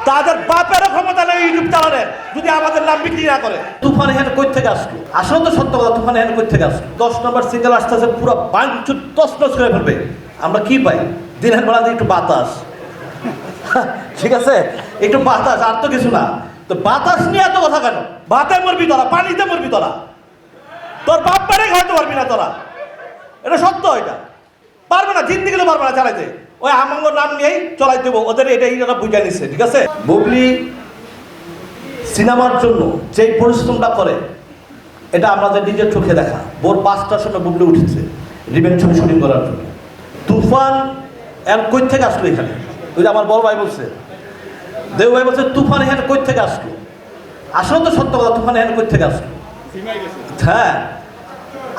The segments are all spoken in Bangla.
তাদের বাপেরও ক্ষমতা নেই ইউটিউব চালানে যদি আমাদের নাম বিক্রি না করে। তুফান এখানে কই থেকে আসলো? আসলে তো সত্য কথা, তুফান এখানে কই থেকে আসলো? 10 নম্বর সিঙ্গেল আসতেছে, পুরো বাঞ্চুর তছনছ করে ফেলবে। আমরা কি পাই? দিনের বেলা একটু বাতাস, ঠিক আছে, একটু বাতাস, আর তো কিছু না। তো বাতাস নিয়ে এত কথা কেন? ভাতে মরবি তোরা, পানিতে মরবি তোরা, তোর বাপ বাড়ি খাইতে পারবি না তোরা। এটা সত্য, এটা পারবে না, জিন্দিগিতে পারবে না চালাইতে। ওই আমাঙ্গর নাম নিয়েই চলাই দেবো, ওদের এটাই এরা বুঝে নিচ্ছে, ঠিক আছে। বুবলি সিনেমার জন্য যে পরিশ্রমটা করে এটা আমাদের নিজের চোখে দেখা। ভোর 5টার সময় বুবলি উঠেছে রিভেঞ্জ ছবি শুটিং করার জন্য। তুফান এর কই থেকে আসলো এখানে? ওই যে আমার বড় ভাই বলছে, দেউ ভাই বলছে তুফান এখানে কই থেকে আসলো? আসলে তো সত্য কথা, তুফান এখানে কই থেকে আসলো? হ্যাঁ,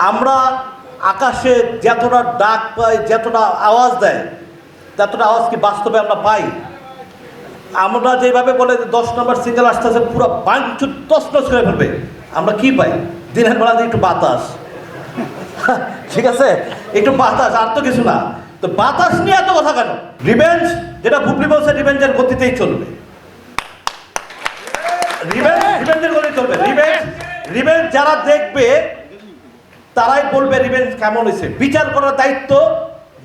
আমরা আকাশে যতটা ডাক পাই, যতটা আওয়াজ দেয়, ততটা আওয়াজ কি বাস্তবে আমরা পাই? আমরা যেভাবে বলে 10 নম্বর সিঙ্গেল আসতেছে, পুরো বাঞ্চুর তছনছ করে ফেলবে, আমরা কি পাই? দিনের বেলা একটু বাতাস, ঠিক আছে, একটু বাতাস, আর তো কিছু না। তো বাতাস নিয়ে এত কথা কেন? রিভেঞ্জ, যেটা বুবলি বলছে, রিভেঞ্জের গতিতেই চলবে। রিভেঞ্জের গতি চলবে। রিভেঞ্জ যারা দেখবে তারাই বলবে রিভেঞ্জ কেমন হয়েছে। বিচার করার দায়িত্ব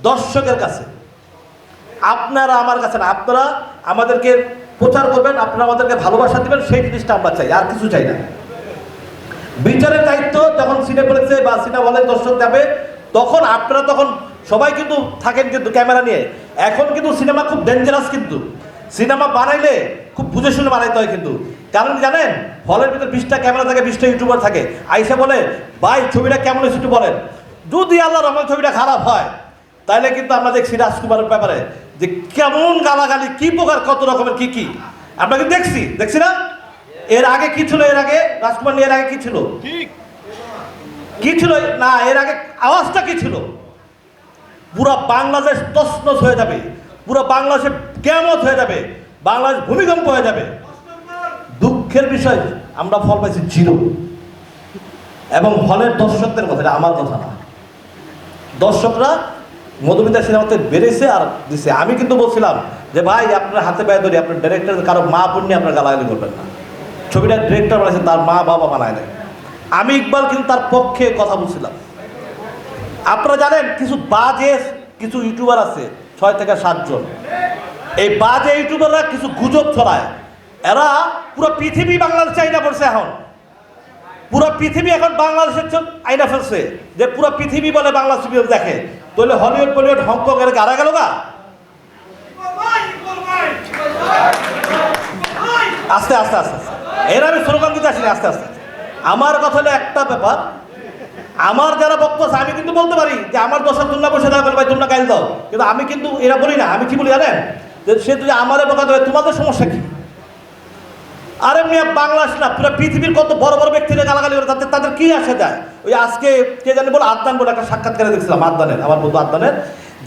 দর্শকের কাছে, আপনারা আমার কাছে না। আপনারা আমাদেরকে প্রচার করবেন, আপনারা আমাদেরকে ভালোবাসা দিবেন, সেই জিনিসটা আমরা চাই, আর কিছু চাই না। বিচারের দায়িত্ব যখন সিনেপ্লেক্সে বা সিনেমা হলে দর্শক যাবে, তখন আপনারা তখন সবাই কিন্তু থাকেন কিন্তু ক্যামেরা নিয়ে। এখন কিন্তু সিনেমা খুব ডেঞ্জারাস, কিন্তু সিনেমা বানাইলে খুব বুঝে শুনে বানাইতে হয় কিন্তু। কারণ জানেন, হলের ভিতরে 20টা ক্যামেরা থাকে, 20টা ইউটিউবার থাকে। আইসা বলে ভাই ছবিটা কেমন হয়েছে একটু বলেন। যদি আল্লাহ রহমান ছবিটা খারাপ হয়, তাহলে কিন্তু আমরা দেখছি রাজকুমারের ব্যাপারে যে কেমন গালাগালি, কি প্রকার, কত রকমের কি কি আমরা কিন্তু দেখছি না? এর আগে কি ছিল? এর আগে রাজকুমার নিয়ে এর আগে কি ছিল? কি ছিল না? এর আগে আওয়াজটা কি ছিল? পুরা বাংলাদেশ তছনছ হয়ে যাবে, পুরো বাংলাদেশে কিয়ামত হয়ে যাবে, বাংলাদেশ ভূমিকম্প হয়ে যাবে। দুঃখের বিষয়, আমরা ফল পাইছি 0। এবং হলের দর্শকদের কথা, এটা আমার কথা না। দর্শকরা মধুমিতা সিনেমাতে বেড়েছে আর দিছে। আমি কিন্তু বলছিলাম যে ভাই আপনার হাতে পায়ে ধরি, আপনার ডিরেক্টর কারো মা বোন নিয়ে আপনার গালাগালি করবেন না। ছবিটা ডিরেক্টর বানাইছে, তার মা বাবা বানায় দেয়। আমি ইকবাল কিন্তু তার পক্ষে কথা বলছিলাম। আপনারা জানেন কিছু বাজে কিছু ইউটিউবার আছে, 6 থেকে 7 জন। এই বাজে ইউটিউবাররা কিছু গুজব ছড়ায়। এরা পুরো পৃথিবী বাংলাদেশে আইনা পড়ছে। এখন পুরো পৃথিবী এখন বাংলাদেশের আইনা ফেলছে, যে পুরো পৃথিবী বলে বাংলা ছবি দেখে। তাহলে হলিউড বলিউড হংকং এর গাড়া গেল গা। আস্তে আস্তে আস্তে আস্তে এর আমি স্লোগান দিতে আসিনি, আস্তে আস্তে। আমার কথা হলো একটা ব্যাপার, আমার যারা বক্তব্য আছে, আমি কিন্তু বলতে পারি যে আমার দশা তোমরা বসে থাকবে, ভাই তোমরা গাইল দাও, কিন্তু আমি কিন্তু এরা বলি না। আমি কি বলি জানেন? যে সে যদি আমারে বকা দেবে, তোমাদের সমস্যা কি? আরে মিয়া, বাংলাদেশ না, পুরো পৃথিবীর কত বড় বড় ব্যক্তিরা গালাগালি করে, তাদের কি আসে যায়? ওই আজকে কে জানি বলে আদনান বলে একটা সাক্ষাৎকারে দেখছিলাম, আদনানের, আমার বন্ধু আদনানের,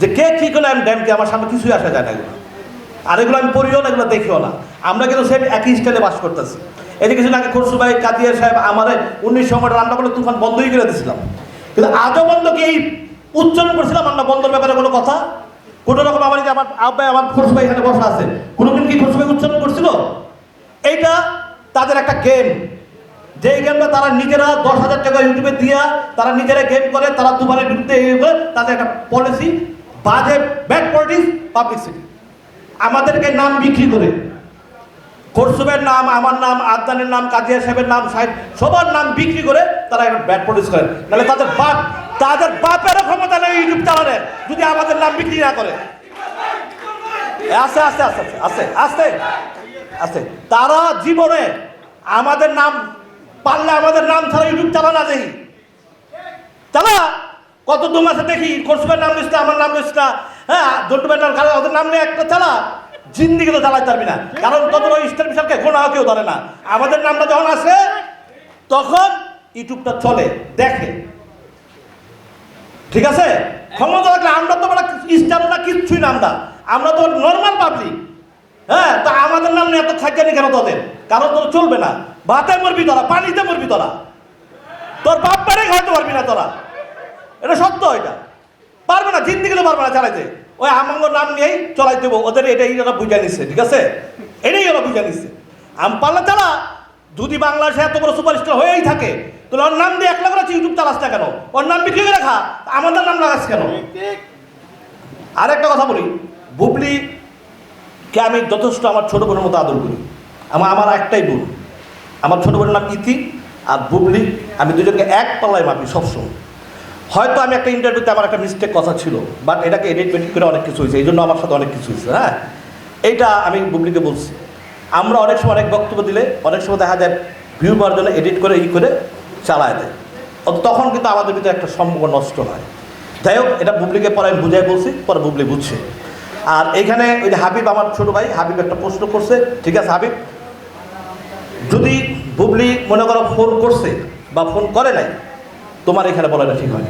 যে কে কি করলে আমি ড্যামকে, আমার সামনে কিছুই আসা যায় না এগুলো। আর এগুলো আমি পড়িও না, এগুলো দেখিও না। আমরা কিন্তু সেম একই স্টাইলে বাস করতেছি। এই যে কিছুদিন আগে খরসু ভাই কাদিয়ার সাহেব আমার 19 সময় রান্না করে তুফান বন্ধই করে দিয়েছিলাম, কিন্তু আজও বন্ধ কি এই উচ্চারণ করছিলাম আমরা বন্ধর ব্যাপারে কোনো কথা? কোনো রকম আমার যে আমার আব্বাই, আমার খরসু ভাই এখানে বসা আছে, কোনোদিন কি খরসু ভাই উচ্চারণ করছিল? এইটা তাদের একটা গেম, যে গেমটা তারা নিজেরা 10,000 টাকা ইউটিউবে দিয়া তারা নিজেরা গেম করে, তারা তুফানের বিরুদ্ধে তাদের একটা পলিসি, বাজে ব্যাড পলিটিক্স, পাবলিসিটি। আমাদেরকে নাম বিক্রি করে, খরসুবের নাম, আমার নাম, আদনানের নাম, কাদিয়া সাহেবের নাম, সাহেব সবার নাম বিক্রি করে তারা একটা ব্যাড পলিটিক্স করে। তাহলে তাদের বাপেরও ক্ষমতা নেই ইউটিউব চালানের যদি আমাদের নাম বিক্রি না করে। আস্তে আস্তে আস্তে আস্তে আস্তে আস্তে তারা জীবনে আমাদের নাম পারলে আমাদের নাম ছাড়া ইউটিউব চালা না, দেখি চালা কত দু মাসে দেখি খরসুবের নাম লিস্ট, আমার নাম লিস্ট না, হ্যাঁ জন্টুবের নাম, ওদের নাম নিয়ে একটা চালা, জিন্দিগি তো চালাতে পারবি না। কারণ তোদের ওই স্টার বিশালকে গোনা কেউ ধরে না। আমাদের নামটা যখন আসে তখন ইউটিউবটা চলে, দেখে, ঠিক আছে। ক্ষমতা থাকলে আমরা তো স্টার না, কিচ্ছুই না, আমরা তো নর্মাল পাবলিক। হ্যাঁ, তা আমাদের নাম নিয়ে এত খাইজানি কেন তোদের? কারণ তোর চলবে না। ভাতে মরবি তোরা, পানিতে মরবি তোরা, তোর বাপ বাড়ি খাইতে পারবি না তোরা। এটা সত্য, এটা পারবে না, জিন্দিগিতে পারবে না চালাইতে। ওই আমাঙ্গর নাম নিয়েই চলাই দেবো, ওদের এটাই এরা বুঝে নিচ্ছে, ঠিক আছে। এটাই ওরা বুঝে নিচ্ছে। পারলে তারা যদি বাংলাদেশে এত বড় সুপারস্টার হয়েই থাকে, তাহলে ওর নাম দিয়ে 1 লাখ আছে ইউটিউব চালাস না কেন? ওর নাম বিক্রি করে রাখা, আমাদের নাম লাগাস কেন? আর একটা কথা বলি, বুবলিকে আমি যথেষ্ট আমার ছোট বোনের মতো আদর করি। আমার একটাই বোন, আমার ছোট বোনের নাম ইতি, আর বুবলি, আমি দুজনকে এক পাল্লায় মাপি সবসময়। হয়তো আমি একটা ইন্টারভিউতে আমার একটা মিস্টেক কথা ছিল, বাট এটাকে এডিট করে অনেক কিছু হয়েছে, এই জন্য আমার সাথে অনেক কিছু হয়েছে। হ্যাঁ, এইটা আমি বুবলিকে বলছি। আমরা অনেক সময় অনেক বক্তব্য দিলে অনেক সময় দেখা যায় ভিউ পাওয়ার জন্য এডিট করে করে চালায় দেয়, তখন কিন্তু আমাদের ভিতরে একটা সম্পর্ক নষ্ট হয়। যাই হোক, এটা বুবলিকে পরে আমি বুঝাই বলছি, পরে বুবলি বুঝছে। আর এইখানে ওই যে হাবিব, আমার ছোট ভাই হাবিব একটা প্রশ্ন করছে। ঠিক আছে হাবিব, যদি বুবলি মনে করো ফোন করছে বা ফোন করে নাই, তোমার এখানে বলাটা ঠিক হয়।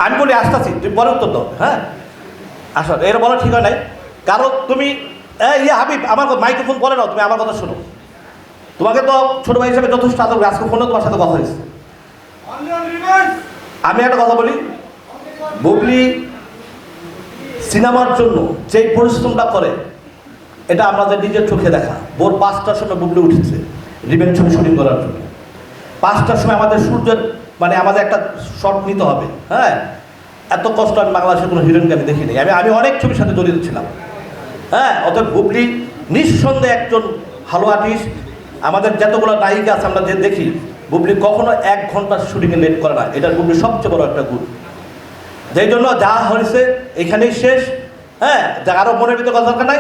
আমি বলি আসতেছি, তুমি পরে উত্তর দাও। হ্যাঁ, আসো, এটা বলা ঠিক হয় নাই। কারণ তুমি হাবিব, আমার মাইক্রোফোন পরে নাও, তুমি আমার কথা শোনো। তোমাকে তো ছোট ভাই হিসেবে যথেষ্ট আদর, আজকে ফোনে তোমার সাথে কথা হয়েছে। আমি একটা কথা বলি, বুবলি সিনেমার জন্য যেই পরিশ্রমটা করে, এটা আমাদের নিজের চোখে দেখা। ভোর 5টার সময় বুবলি উঠেছে রিভেঞ্জ ছবি শুটিং করার জন্য। 5টার সময় আমাদের সূর্যের মানে আমাদের একটা শট নিতে হবে। হ্যাঁ, এত কষ্ট আমি বাংলাদেশের কোনো হিরোইনকে আমি দেখিনি। আমি অনেক ছবির সাথে জড়িত ছিলাম। হ্যাঁ, অতএব বুবলি নিঃসন্দেহে একজন ভালো আর্টিস্ট। আমাদের যতগুলো নায়িকা আছে আমরা যে দেখি, বুবলি কখনো 1 ঘন্টা শুটিংয়ে লেট করে না, এটা বুবলি সবচেয়ে বড় একটা গুণ। যেই জন্য যা হয়েছে এখানেই শেষ। হ্যাঁ, আরও মনের ভিতরে কথা দরকার নাই।